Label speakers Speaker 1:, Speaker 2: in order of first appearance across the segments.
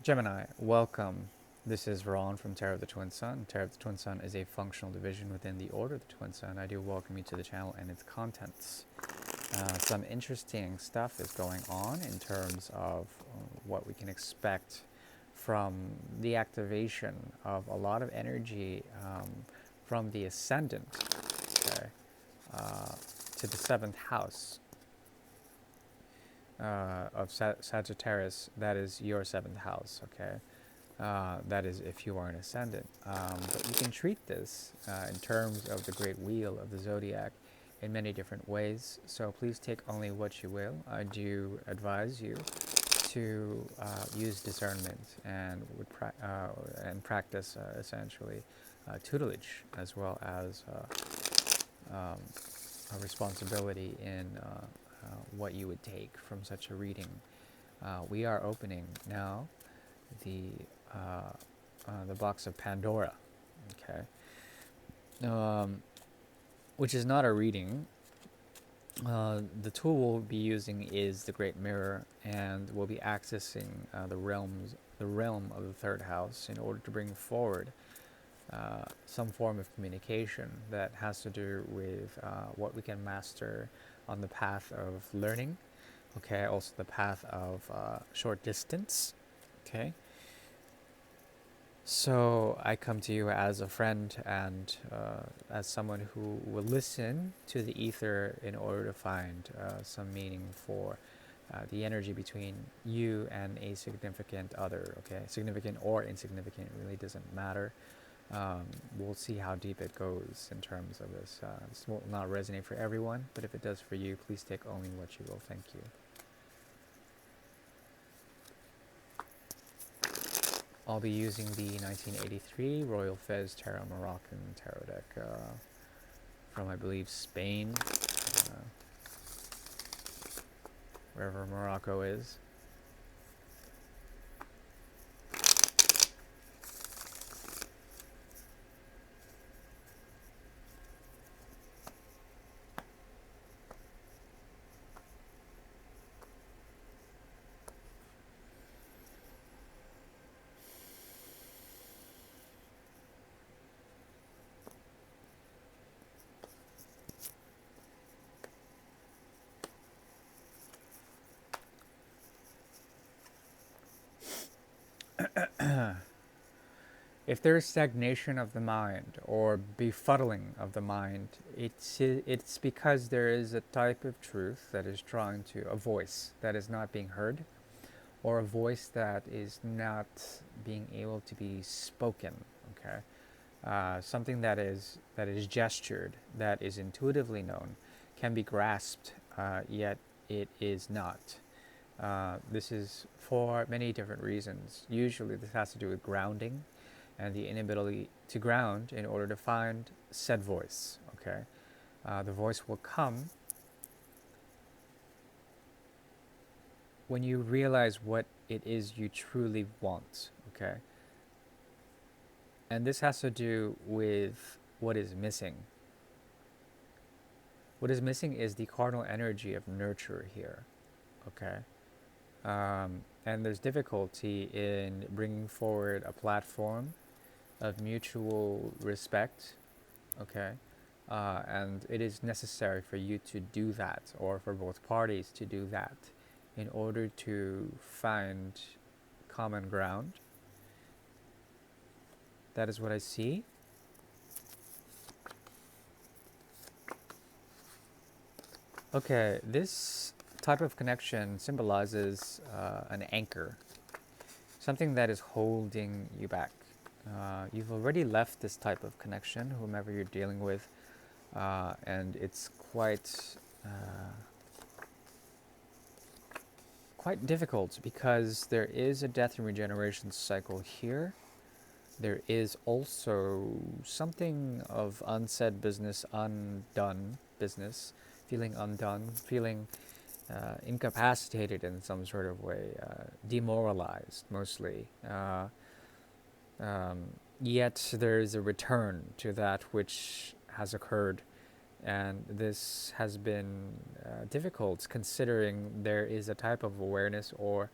Speaker 1: Gemini, welcome. This is Ron from Tarot of the Twin Sun. Tarot of the Twin Sun is a functional division within the Order of the Twin Sun. I do welcome you to the channel and its contents. Some interesting stuff is going on in terms of what we can expect from the activation of a lot of energy from the ascendant, okay, to the seventh house of Sagittarius. That is your seventh house, okay? That is if you are an ascendant. But you can treat this in terms of the great wheel of the zodiac in many different ways. So please take only what you will. I do advise you to use discernment and practice essentially tutelage as well as a responsibility in what you would take from such a reading. We are opening now the box of Pandora, okay, which is not a reading. The tool we'll be using is the Great Mirror, and we'll be accessing the realm of the third house in order to bring forward some form of communication that has to do with what we can master on the path of learning, okay, also the path of short distance, okay. So I come to you as a friend and as someone who will listen to the ether in order to find some meaning for the energy between you and a significant other, okay? Significant or insignificant really doesn't matter. We'll see how deep it goes in terms of this. This will not resonate for everyone, but if it does for you, please take only what you will. Thank you. I'll be using the 1983 Royal Fez Tarot Moroccan Tarot deck from, I believe, Spain, wherever Morocco is. If there is stagnation of the mind or befuddling of the mind, it's because there is a type of truth that is trying to, a voice that is not being heard, or a voice that is not being able to be spoken, okay? Something that is gestured, that is intuitively known, can be grasped, yet it is not. This is for many different reasons. Usually this has to do with grounding and the inability to ground in order to find said voice, okay? The voice will come when you realize what it is you truly want, okay? And this has to do with what is missing. What is missing is the cardinal energy of nurture here, okay? And there's difficulty in bringing forward a platform of mutual respect, okay? And it is necessary for you to do that, or for both parties to do that, in order to find common ground. That is what I see. Okay, this type of connection symbolizes an anchor, something that is holding you back. You've already left this type of connection, whomever you're dealing with, and it's quite difficult because there is a death and regeneration cycle here. There is also something of unsaid business, undone business, feeling undone, feeling incapacitated in some sort of way, demoralized mostly. Yet there is a return to that which has occurred, and this has been difficult considering there is a type of awareness or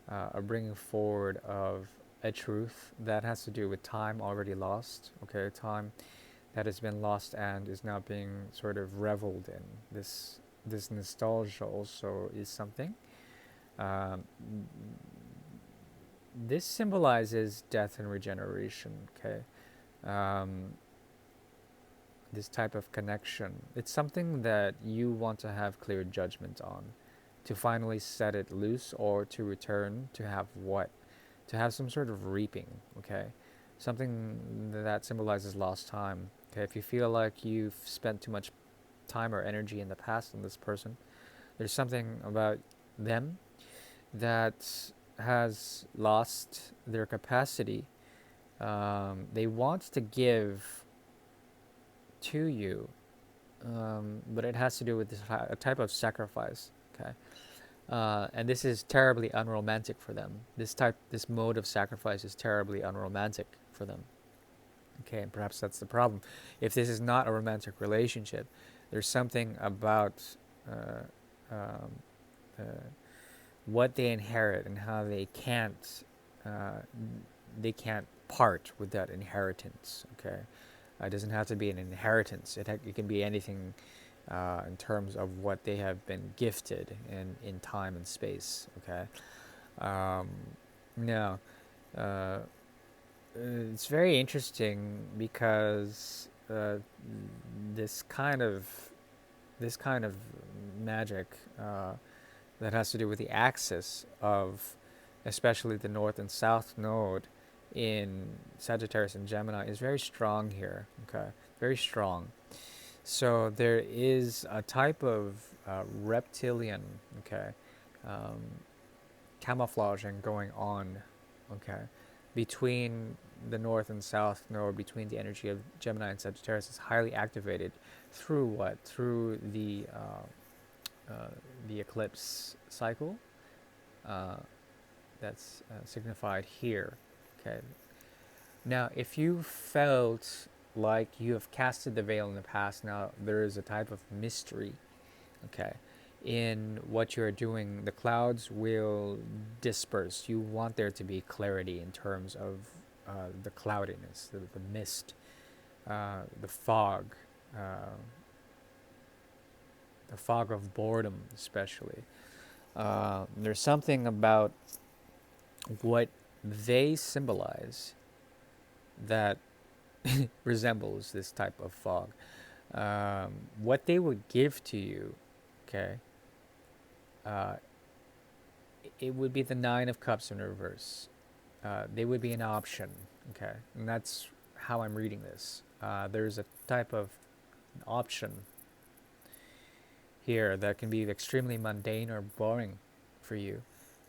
Speaker 1: a bringing forward of a truth that has to do with time already lost. Okay, time that has been lost and is now being sort of reveled in. This nostalgia also is something. Um, this symbolizes death and regeneration. Okay, um, this type of connection. It's something that you want to have clear judgment on, to finally set it loose or to return to have what? To have some sort of reaping, okay? Something that symbolizes lost time. Okay, if you feel like you've spent too much time or energy in the past on this person, there's something about them that has lost their capacity. They want to give to you, but it has to do with a type of sacrifice. Okay, and this is terribly unromantic for them. This mode of sacrifice is terribly unromantic for them. Okay, and perhaps that's the problem. If this is not a romantic relationship, there's something about uh, um, uh, what they inherit and how uh, they can't part with that inheritance. Okay, it doesn't have to be an inheritance. It can be anything in terms of what they have been gifted in time and space. Okay, um, now uh, it's very interesting because this kind of this kind of magic that has to do with the axis of especially the north and south node in Sagittarius and Gemini is very strong here. Okay, very strong. So there is a type of reptilian, okay, um, camouflaging going on, okay, between the north and south node, between the energy of Gemini and Sagittarius is highly activated through what? Through the eclipse cycle uh, that's signified here, okay. Now, if you felt like you have casted the veil in the past, now there is a type of mystery, okay, in what you're doing. The clouds will disperse. You want there to be clarity in terms of the cloudiness, the mist, the uh, the fog of boredom, especially. There's something about what they symbolize that resembles this type of fog. What they would give to you, okay, uh, it would be the Nine of Cups in reverse. They would be an option, okay, and that's how I'm reading this. There's a type of option here that can be extremely mundane or boring for you,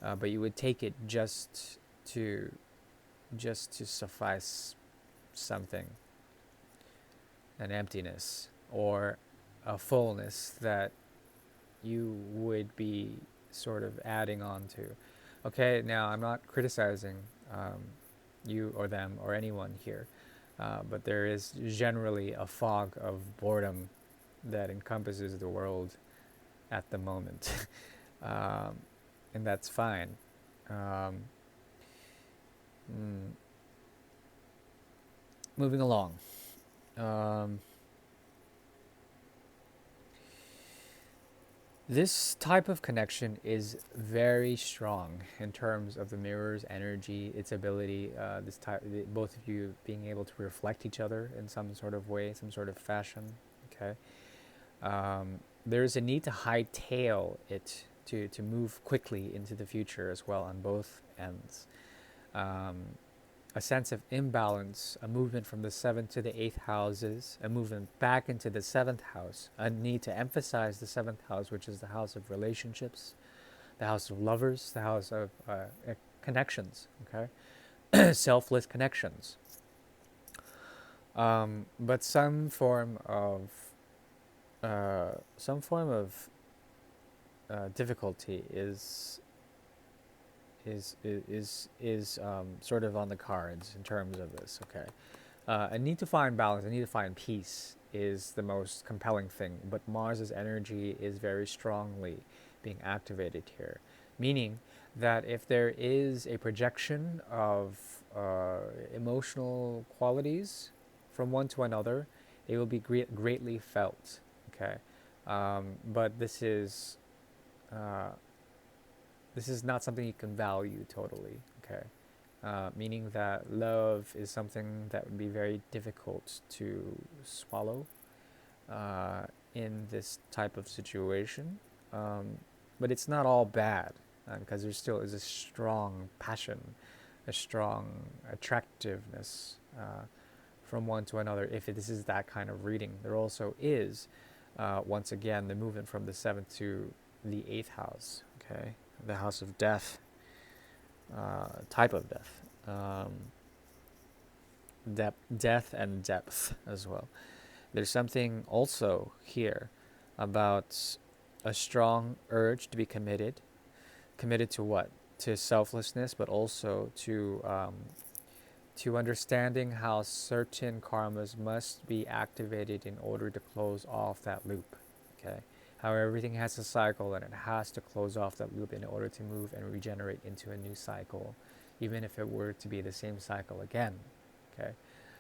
Speaker 1: but you would take it to just to suffice something, an emptiness or a fullness that you would be sort of adding on to. Okay, now I'm not criticizing you or them or anyone here, but there is generally a fog of boredom that encompasses the world at the moment, um, and that's fine. Um, mm, moving along. Um, This type of connection is very strong in terms of the mirror's energy, its ability. Both of you being able to reflect each other in some sort of way, some sort of fashion. Okay, there's a need to hightail it to move quickly into the future as well on both ends. Um, a sense of imbalance, a movement from the seventh to the eighth houses, a movement back into the seventh house, a need to emphasize the seventh house, which is the house of relationships, the house of lovers, the house of connections, okay? Selfless connections. But some form of difficulty is sort of on the cards in terms of this. Okay, I need to find balance. I need to find peace is the most compelling thing. But Mars's energy is very strongly being activated here, meaning that if there is a projection of emotional qualities from one to another, it will be greatly felt. Okay, but uh, this is not something you can value totally. Okay, meaning that love is something that would be very difficult to swallow uh, in this type of situation. Um, but it's not all bad because there still is a strong passion, a strong attractiveness from one to another. If this is that kind of reading, there also is, once again, the movement from the seventh to the eighth house. Okay, the house of death, type of death, death and depth as well. There's something also here about a strong urge to be committed. Committed to what? To selflessness, but also to understanding how certain karmas must be activated in order to close off that loop. Okay, how everything has a cycle and it has to close off that loop in order to move and regenerate into a new cycle, even if it were to be the same cycle again. Okay,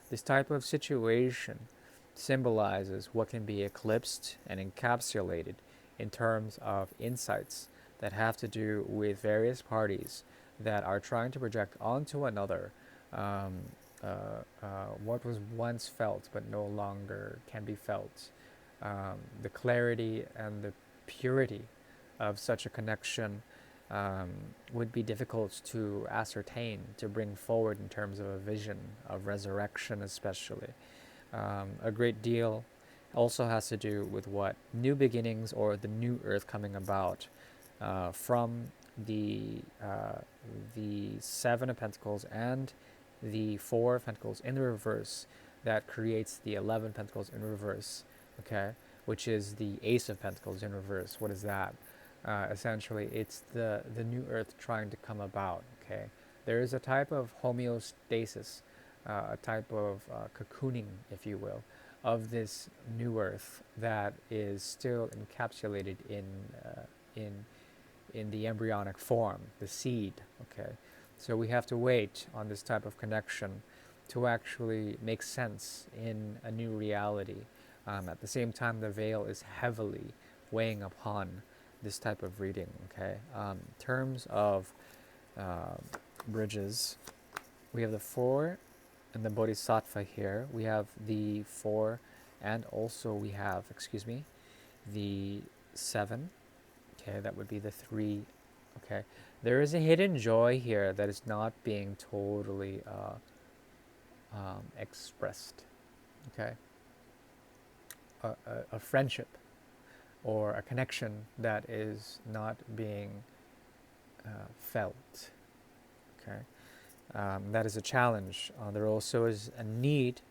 Speaker 1: this type of situation symbolizes what can be eclipsed and encapsulated in terms of insights that have to do with various parties that are trying to project onto another um, what was once felt but no longer can be felt. The clarity and the purity of such a connection um, would be difficult to ascertain, to bring forward in terms of a vision of resurrection, especially. A great deal also has to do with what new beginnings or the new earth coming about from the uh, the Seven of Pentacles and the Four of Pentacles in the reverse that creates the 11 Pentacles in reverse, okay, which is the Ace of Pentacles in reverse. What is that? Essentially, it's the new earth trying to come about, okay. There is a type of homeostasis, a type of cocooning, if you will, of this new earth that is still encapsulated in in the embryonic form, the seed. Okay, so we have to wait on this type of connection to actually make sense in a new reality. At the same time, the veil is heavily weighing upon this type of reading. Okay, in terms of uh, bridges, we have the four and the bodhisattva here. We have the four, and also we have, excuse me, the seven. Okay, that would be the three. Okay, there is a hidden joy here that is not being totally expressed. Okay, a friendship or a connection that is not being felt. Okay, that is a challenge. There also is a need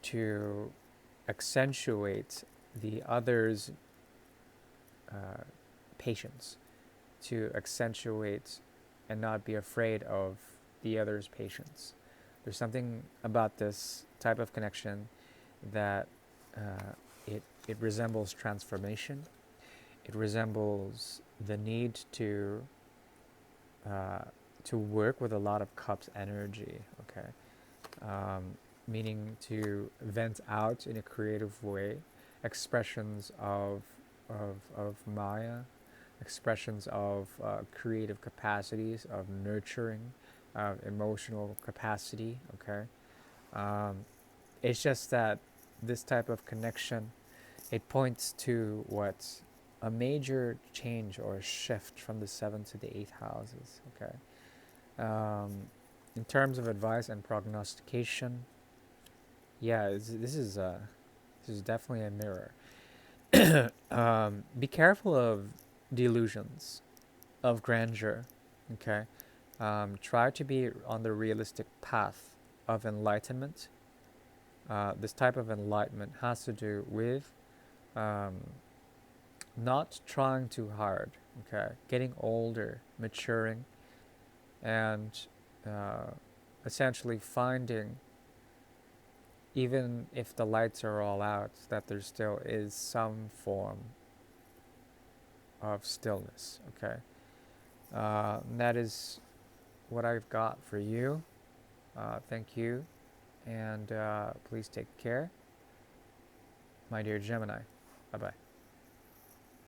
Speaker 1: to accentuate the other's patience, to accentuate and not be afraid of the other's patience. There's something about this type of connection that it resembles transformation. It resembles the need to work with a lot of cups energy. Okay, meaning to vent out in a creative way expressions of Maya, expressions of creative capacities, of nurturing, of emotional capacity. Okay, it's just that this type of connection, it points to what a major change or shift from the seventh to the eighth houses. Okay, in terms of advice and prognostication, yeah, this is definitely a mirror. Be careful of delusions of grandeur. Okay, try to be on the realistic path of enlightenment. This type of enlightenment has to do with um, not trying too hard. Okay, getting older, maturing, and essentially finding, even if the lights are all out, that there still is some form of stillness. Okay, That is what I've got for you. Thank you, and please take care, my dear Gemini. Bye bye.